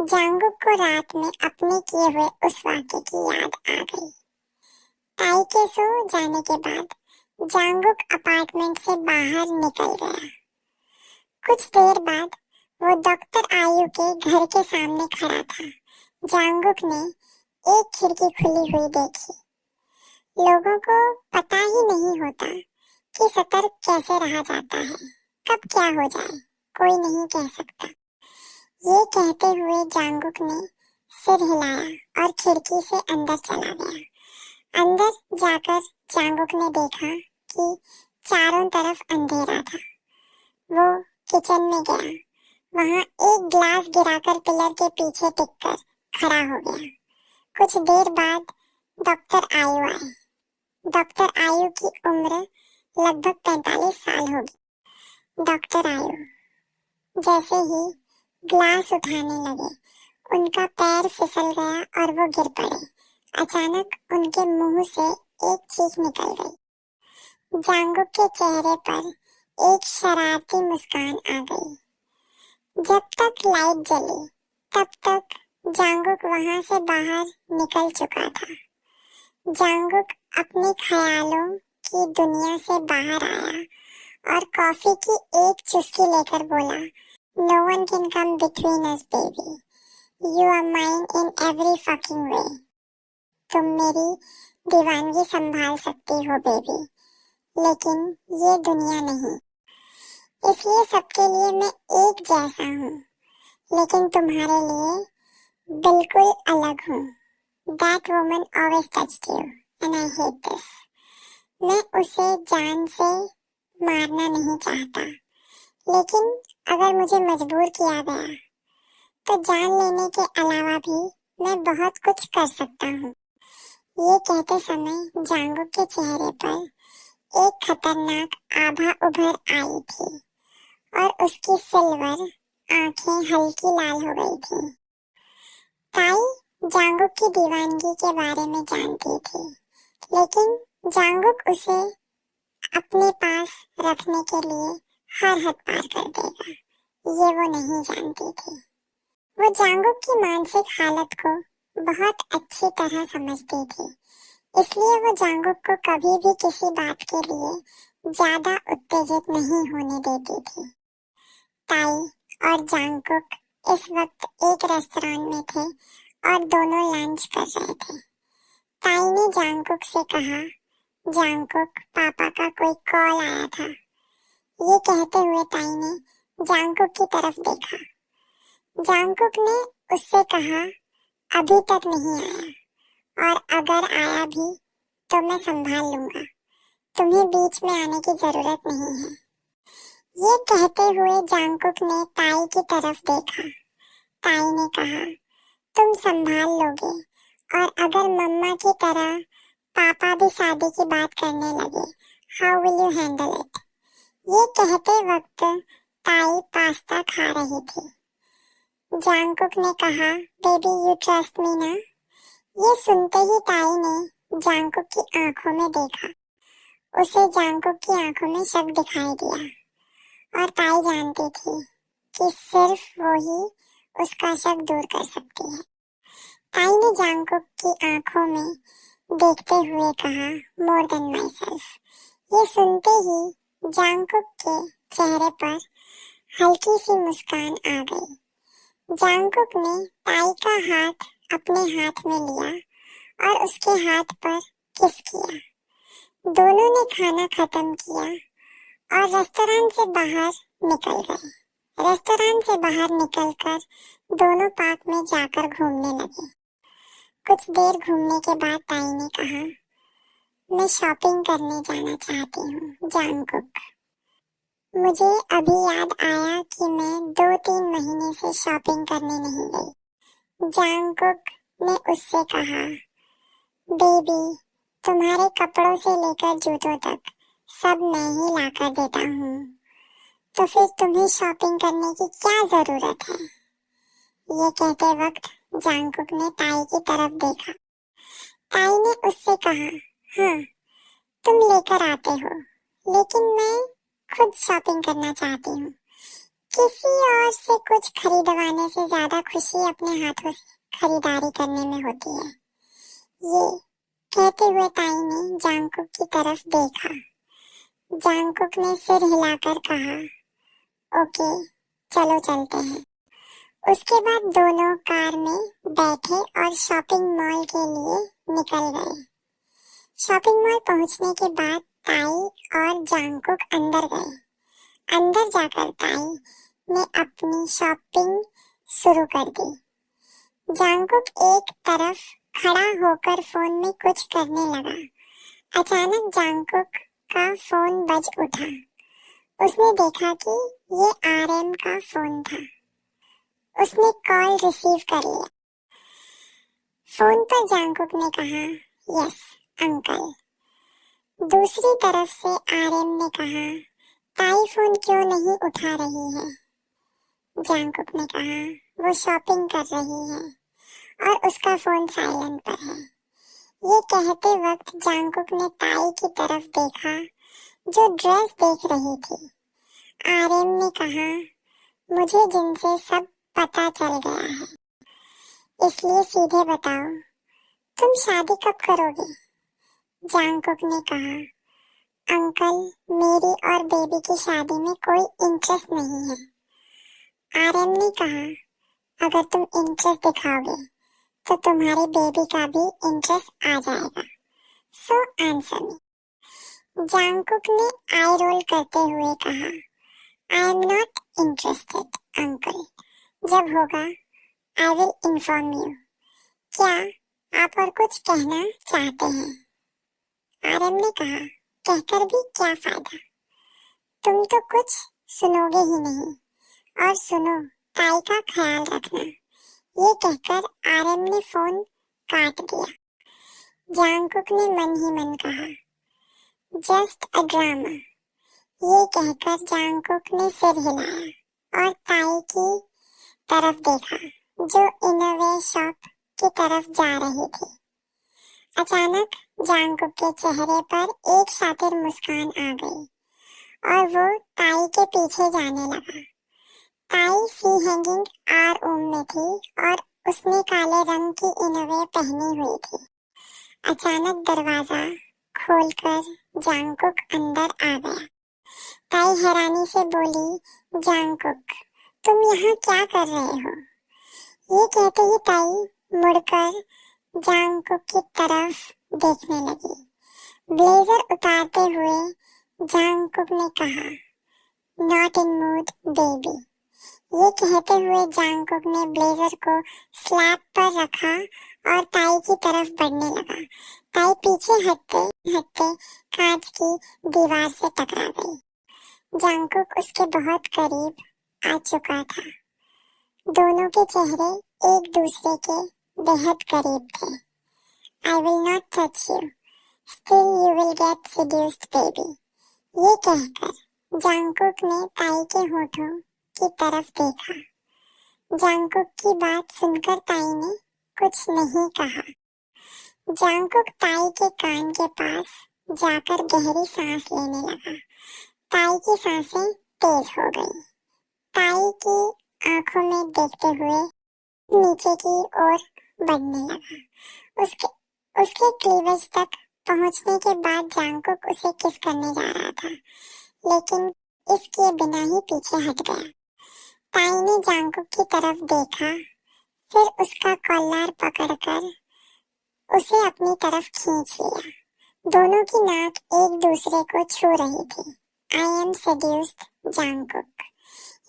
जांगुक को रात में अपने किए हुए उस वाक़ये की याद आ गई। ताई के सो जाने के बाद जांगुक अपार्टमेंट से बाहर निकल गया। कुछ देर बाद वो डॉक्टर आयु के घर के सामने खड़ा था। जांगुक ने एक खिड़की खुली हुई देखी। लोगों को पता ही नहीं होता कि सतर्क कैसे रहा जाता है, कब क्या हो जाए कोई नहीं कह सकता। ये कहते हुए जांगुक ने सिर हिलाया और खिड़की से अंदर चला गया। अंदर जाकर जांगुक ने देखा कि चारों तरफ अंधेरा था। वो किचन में गया। वहां एक ग्लास गिराकर पिलर के पीछे टिककर खड़ा हो गया। कुछ देर बाद डॉक्टर आयु आए। डॉक्टर आयु की उम्र लगभग 45 साल होगी। डॉक्टर आयु जैसे ही ग्लास उठाने लगे, उनका पैर फिसल गया और वो गिर पड़े। अचानक उनके मुंह से एक चीख निकल गई। जांगुक के चेहरे पर एक शरारती मुस्कान आ गई। जब तक लाइट जली तब तक जांगुक वहां से बाहर निकल चुका था। जांगुक अपने ख्यालों की दुनिया से बाहर आया और कॉफी की एक चुस्की लेकर बोला, "No one can come between us, baby. You are mine in every fucking way." तुम मेरी दीवानगी संभाल सकती हो बेबी, लेकिन ये दुनिया नहीं। इसलिए सबके लिए मैं एक जैसा हूँ, लेकिन तुम्हारे लिए बिल्कुल अलग हूँ। That woman always touched you, and I hate this. मैं उसे जान से मारना नहीं चाहता, लेकिन अगर मुझे मजबूर किया गया तो जान लेने के अलावा भी मैं बहुत कुछ कर सकता हूँ। ये कहते समय जांगुक के चेहरे पर एक खतरनाक आभा उभर आई थी और उसकी सिल्वर आंखें हल्की लाल हो गई थी। ताई जांगुक की दीवानगी के बारे में जानती थी, लेकिन जांगुक उसे अपने पास रखने के लिए हर हद पार कर देगा, ये वो नहीं जानती थी। वो जांगुक की मानसिक हालत को बहुत अच्छी तरह समझती थी, इसलिए वो जांगुक को कभी भी किसी बात के लिए ज्यादा उत्तेजित नहीं होने देती थी। ताई और जांगुक इस वक्त एक रेस्टोरेंट में थे और दोनों लंच कर रहे थे। ताई ने जांगुक से कहा, "जांगुक, पापा का कोई कॉल आया था।" ये कहते हुए ताई ने जांगुक की तरफ देखा। जांगुक ने उससे कहा, "अभी तक नहीं आया, और अगर आया भी तो मैं संभाल लूंगा। तुम्हें बीच में आने की जरूरत नहीं है।" ये कहते हुए जांगुक ने ताई की तरफ देखा। ताई ने कहा, "तुम संभाल लोगे, और अगर मम्मा की तरह पापा भी शादी की बात करने लगे, how will you handle it?" ये कहते वक्त ताई पास्ता खा रही थी। जांगुक ने कहा, "बेबी, यू ट्रस्ट मी ना?" ये सुनते ही ताई ने जांगुक की आंखों में देखा। उसे जांगुक की आंखों में शक दिखाई दिया, और ताई जानती थी कि सिर्फ वो ही उसका शक दूर कर सकती है। ताई ने जांगुक की आंखों में देखते हुए कहा, "मोर देन माई सेल्फ।" ये सुनते ही जांगुक के चेहरे पर हल्की सी मुस्कान आ गई। जांगुक ने ताई का हाथ अपने हाथ में लिया और उसके हाथ पर किस किया। दोनों ने खाना खत्म किया और रेस्टोरेंट से बाहर निकल गए। रेस्टोरेंट से बाहर निकलकर दोनों पार्क में जाकर घूमने लगे। कुछ देर घूमने के बाद ताई ने कहा, "मैं शॉपिंग करने जाना चाहती हूँ जांगुक। मुझे अभी याद आया कि मैं 2-3 महीने से शॉपिंग करने नहीं गई।" जांगुक ने उससे कहा, "बेबी, तुम्हारे कपड़ों से लेकर जूतों तक सब मैं ही लाकर देता हूँ, तो फिर तुम्हें शॉपिंग करने की क्या जरूरत है?" ये कहते वक्त जांगुक ने ताई की तरफ देखा। ताई ने उससे कहा, "हाँ, तुम लेकर आते हो, लेकिन मैं खुद शॉपिंग करना चाहती हूँ। किसी और से कुछ खरीदवाने से ज्यादा खुशी अपने हाथों से खरीदारी करने में होती है। ये कहते हुए ताई ने जांगकुक की तरफ देखा। जांगकुक ने सिर हिलाकर कहा, ओके, चलो चलते हैं। उसके बाद दोनों कार में बैठे और शॉपिंग मॉल के लिए निकल गए। शॉपिंग मॉल पहुंचने के बाद ताई और जांगकुक अंदर गए। अंदर जाकर ताई ने अपनी शॉपिंग शुरू कर दी। जांगकुक एक तरफ खड़ा होकर फोन में कुछ करने लगा। अचानक जांगकुक का फोन बज उठा। उसने देखा कि ये आरएम का फोन था। उसने कॉल रिसीव कर लिया। फोन पर जांगकुक ने कहा, यस अंकल। दूसरी तरफ से आरएम ने कहा, ताई फोन क्यों नहीं उठा रही है? जांगकुक ने कहा, वो शॉपिंग कर रही है और उसका फोन साइलेंट पर है। ये कहते वक्त जांगकुक ने ताई की तरफ देखा जो ड्रेस देख रही थी। आरएम ने कहा, मुझे जिनसे सब पता चल गया है, इसलिए सीधे बताओ, तुम शादी कब करोगे? जांगकुक ने कहा, अंकल, मेरी और बेबी की शादी में कोई इंटरेस्ट नहीं है। आरएम ने कहा, अगर तुम इंटरेस्ट दिखाओगे तो तुम्हारी बेबी का भी इंटरेस्ट आ जाएगा। So answer me. जांगकुक ने आई रोल करते हुए कहा, I am not interested uncle. जब होगा आई विल इन्फॉर्म यू। क्या आप और कुछ कहना चाहते हैं? आरएम ने कहा, कहकर भी क्या फायदा, तुम तो कुछ सुनोगे ही नहीं। और सुनो, ताई का ख्याल रखना। ये कहकर आरएम ने फोन काट दिया। जांगकुक ने मन ही मन कहा, जस्ट अ ड्रामा। ये कहकर जांगकुक ने सिर हिलाया और ताई की तरफ देखा जो इनोवे शॉप की तरफ जा रही थी। अचानक जांगकुक के चेहरे पर एक शातिर मुस्कान आ गई और वो ताई के पीछे जाने लगा। ताई सी हैंगिंग आर ओम में थी और उसने काले रंग की इनोवे पहनी हुई थी। अचानक दरवाजा खोलकर जांगकुक अंदर आ गया। ताई हैरानी से बोली, जांगकुक, तुम यहाँ क्या कर रहे हो? ये कहते ही ताई मुड़कर जांगकुक की तरफ देखने लगी। ब्लेजर उतारते हुए जांगकुक ने कहा, नॉट इन मूड बेबी। ये कहते हुए जांगकुक ने ब्लेजर को स्लैब पर रखा और ताई की तरफ बढ़ने लगा। ताई पीछे हटते हटते कांच की दीवार से टकरा गई। जांगकुक उसके बहुत करीब आ चुका था। दोनों के चेहरे एक दूसरे के बेहद करीब थे। I will not touch you, still you will get seduced baby। ये कहकर जांगकुक ने ताई के होठों की तरफ देखा। जांगकुक की बात सुनकर ताई ने कुछ नहीं कहा। जांगकुक ताई के कान के पास जाकर गहरी सांस लेने लगा। ताई की सांसें तेज हो गई। ताई की आंखों में देखते हुए नीचे की ओर बढ़ने लगा। उसके क्लीवेज तक पहुंचने के बाद जांगकुक उसे किस करने जा रहा था, लेकिन इसके बिना ही पीछे हट गया। ताई ने जांगकुक की तरफ देखा, फिर उसका कॉलर पकड़कर उसे अपनी तरफ खींच लिया। दोनों की नाक एक दूसरे को छू रही थी। I am seduced Jungkook.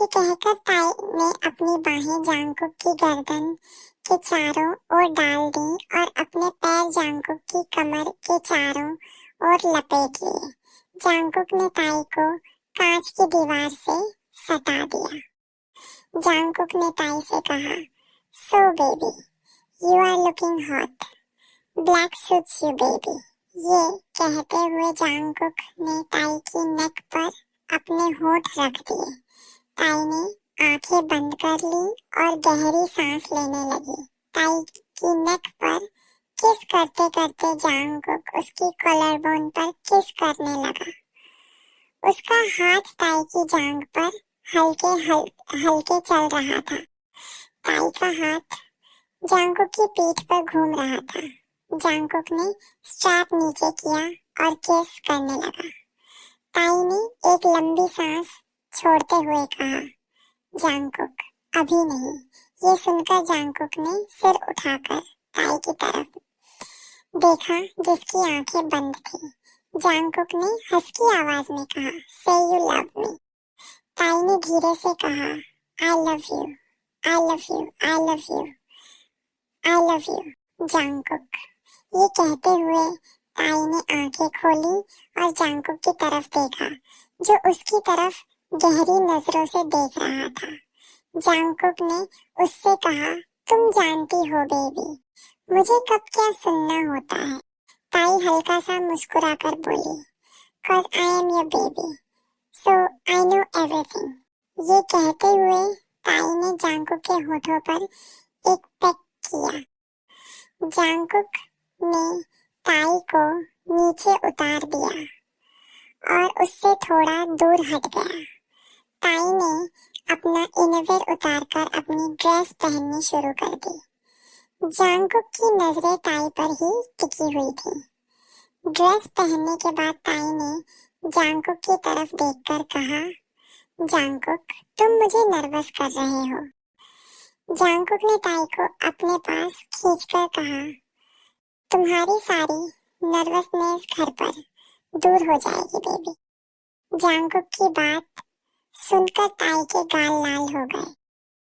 ये कहकर ताई ने अपनी बाहें जांगकुक की गर्दन के चारों ओर डाल दी और अपने पैर जांगकुक की कमर के चारों ओर लपेट लिए। जांगकुक ने ताई को कांच की दीवार से सटा दिया। जांगकुक ने ताई से कहा, so baby, you are looking hot, black suits you baby. ये कहते हुए जांगकुक ने ताई की नेक पर अपने होठ रख दिए। ताई ने आंखें बंद कर ली और गहरी सांस लेने लगी। ताई की नेक पर किस करते करते जांगकुक उसकी कॉलर बोन पर किस करने लगा। उसका हाथ ताई की जांघ पर हल्के चल रहा था। ताई का हाथ जांगकुक की पीठ पर घूम रहा था। जांगकुक ने स्ट्रैप नीचे किया और किस करने लगा। ताई ने एक लंबी सांस छोड़ते हुए कहा, जांगकुक, अभी नहीं। ये सुनकर जांगकुक ने सिर उठाकर ताई की तरफ देखा, जिसकी आंखें बंद थी। जांगकुक ने हल्की आवाज में कहा, से यू लव मी। ताई ने धीरे से कहा, I love you, I love you, I love you, I love you Jungkook. ये कहते हुए ताई ने आंखें खोली और जांगकुक की तरफ देखा, जो उसकी तरफ गहरी नजरों से देख रहा था। जांगकुक ने उससे कहा, तुम जानती हो बेबी, मुझे कब क्या सुनना होता है। ताई हल्का सा मुस्कुराकर बोली, cause I am your baby, so I know everything। ये कहते हुए ताई ने जांगकुक के होठों पर एक पेक किया। जांगकुक ने ताई को नीचे उतार दिया और उससे थोड़ा दूर हट गया। ताई ने अपना इनरवेयर उतारकर अपनी ड्रेस पहननी शुरू कर दी। जांगकुक की नजरें ताई पर ही टिकी हुई थी। ड्रेस पहनने के बाद ताई ने जांगकुक की तरफ देखकर कहा, जांगकुक, तुम मुझे नर्वस कर रहे हो। जांगकुक ने ताई को अपने पास खींचकर कहा, तुम्हारी सारी नर्वसनेस घर पर दूर हो जाएगी बेबी। जांगकुक की बात सुनकर ताई के गाल लाल हो गए।